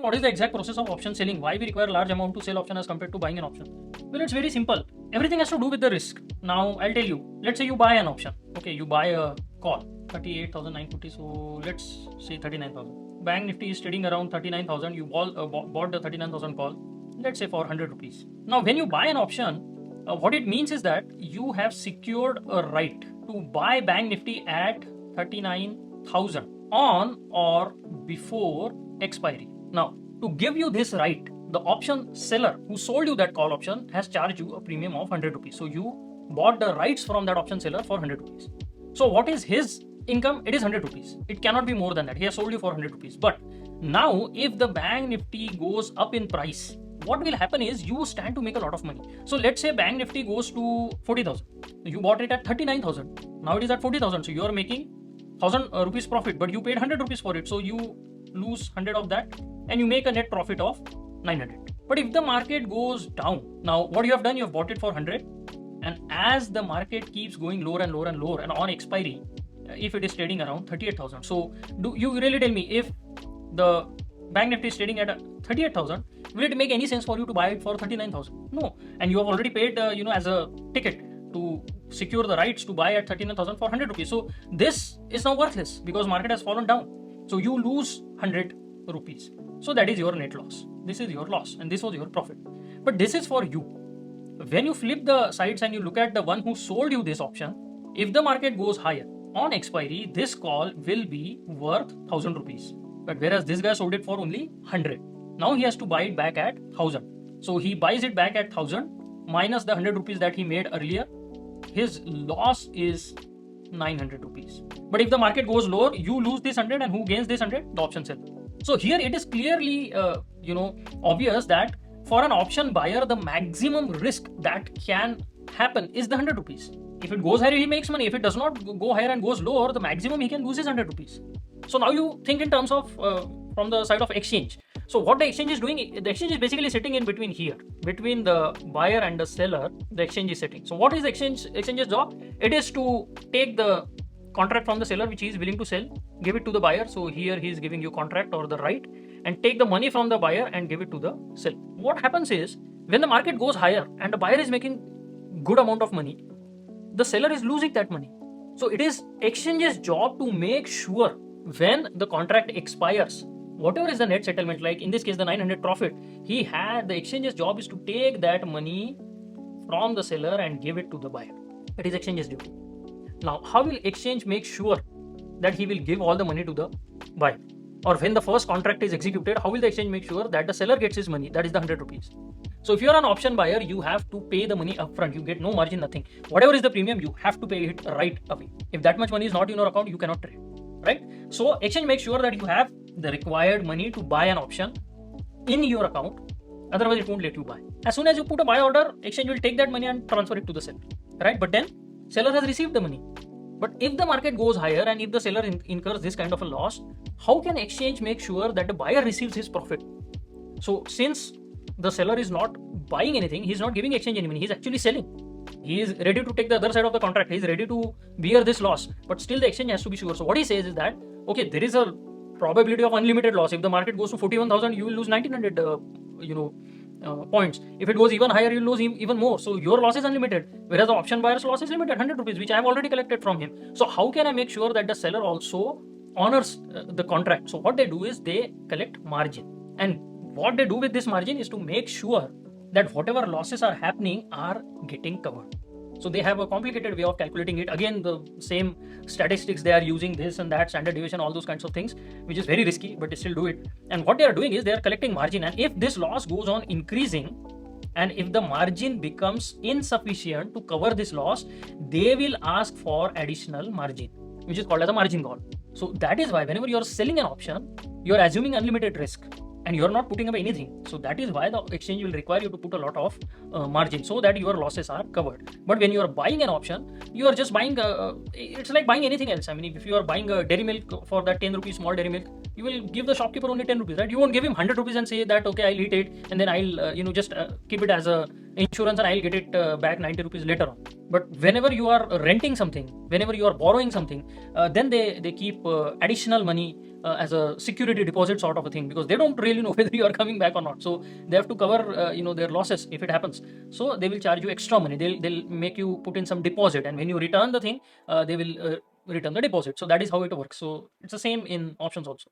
What is the exact process of option selling? Why we require large amount to sell option as compared to buying an option? Well, it's very simple. Everything has to do with the risk. Now, I'll tell you. Let's say you buy an option. Okay, you buy a call, 38,950. So let's say 39,000. Bank Nifty is trading around 39,000. You bought the 39,000 call. Let's say for 100 rupees. Now, when you buy an option, what it means is that you have secured a right to buy Bank Nifty at 39,000 on or before expiry. Now, to give you this right, the option seller who sold you that call option has charged you a premium of 100 rupees. So you bought the rights from that option seller for 100 rupees. So what is his income? It is 100 rupees. It cannot be more than that. He has sold you for 100 rupees. But now, if the Bank Nifty goes up in price, what will happen is you stand to make a lot of money. So let's say Bank Nifty goes to 40,000. You bought it at 39,000. Now it is at 40,000. So you are making 1,000 rupees profit, but you paid 100 rupees for it. So you lose 100 of that and you make a net profit of 900. But if the market goes down, now what you have done, you have bought it for 100, and as the market keeps going lower and lower and lower, and on expiry, if it is trading around 38,000, so do you really tell me if the Bank Nifty is trading at 38,000, will it make any sense for you to buy it for 39,000? No. And you have already paid as a ticket to secure the rights to buy at 39,000 for 100 rupees. So this is now worthless because market has fallen down. So you lose 100 rupees. So that is your net loss. This is your loss and this was your profit. But this is for you. When you flip the sides and you look at the one who sold you this option, if the market goes higher, on expiry, this call will be worth 1,000 rupees. But whereas this guy sold it for only 100. Now he has to buy it back at 1,000. So he buys it back at 1,000 minus the 100 rupees that he made earlier. His loss is 900 rupees. But if the market goes lower, you lose this 100, and who gains this 100? The option seller. So here it is clearly obvious that for an option buyer, the maximum risk that can happen is the 100 rupees. If it goes higher, he makes money. If it does not go higher and goes lower, the maximum he can lose is 100 rupees. So now you think in terms of from the side of exchange. So what the exchange is doing, the exchange is basically sitting in between here, between the buyer and the seller. The exchange is sitting. So what is the exchange's job? It is to take the contract from the seller which he is willing to sell, give it to the buyer. So here he is giving you contract or the right, and take the money from the buyer and give it to the seller. What happens is when the market goes higher and the buyer is making good amount of money, the seller is losing that money. So it is exchange's job to make sure when the contract expires, whatever is the net settlement, like in this case the 900 profit, the exchange's job is to take that money from the seller and give it to the buyer. It is exchange's duty. Now, how will exchange make sure that he will give all the money to the buyer? Or when the first contract is executed, how will the exchange make sure that the seller gets his money? That is the 100 rupees. So if you are an option buyer, you have to pay the money upfront. You get no margin, nothing. Whatever is the premium, you have to pay it right away. If that much money is not in your account, you cannot trade, right? So exchange makes sure that you have the required money to buy an option in your account. Otherwise, it won't let you buy. As soon as you put a buy order, exchange will take that money and transfer it to the seller, right? But then seller has received the money. But if the market goes higher and if the seller incurs this kind of a loss, how can exchange make sure that the buyer receives his profit? So since the seller is not buying anything, he is not giving exchange any money, he is actually selling. He is ready to take the other side of the contract, he is ready to bear this loss, but still the exchange has to be sure. So what he says is that, okay, there is a probability of unlimited loss. If the market goes to 41,000, you will lose 1900 points. If it goes even higher, you will lose even more. So your loss is unlimited, whereas the option buyer's loss is limited, 100 rupees, which I have already collected from him. So how can I make sure that the seller also honors the contract? So what they do is they collect margin, and what they do with this margin is to make sure that whatever losses are happening are getting covered. So they have a complicated way of calculating it. Again, the same statistics they are using, this and that, standard deviation, all those kinds of things, which is very risky, but they still do it. And what they are doing is they are collecting margin. And if this loss goes on increasing, and if the margin becomes insufficient to cover this loss, they will ask for additional margin, which is called as a margin call. So that is why whenever you are selling an option, you are assuming unlimited risk, and you are not putting away anything. So that is why the exchange will require you to put a lot of margin so that your losses are covered. But when you are buying an option, you are just buying, it's like buying anything else. I mean, if you are buying a dairy milk for that 10 rupees small dairy milk, you will give the shopkeeper only 10 rupees, right? You won't give him 100 rupees and say that, okay, I'll eat it and then I'll just keep it as a insurance and I'll get it back 90 rupees later on. But whenever you are renting something, whenever you are borrowing something, then they keep additional money as a security deposit sort of a thing, because they don't really know whether you are coming back or not. So they have to cover their losses if it happens. So they will charge you extra money. They'll make you put in some deposit, and when you return the thing, they will return the deposit. So that is how it works. So it's the same in options also.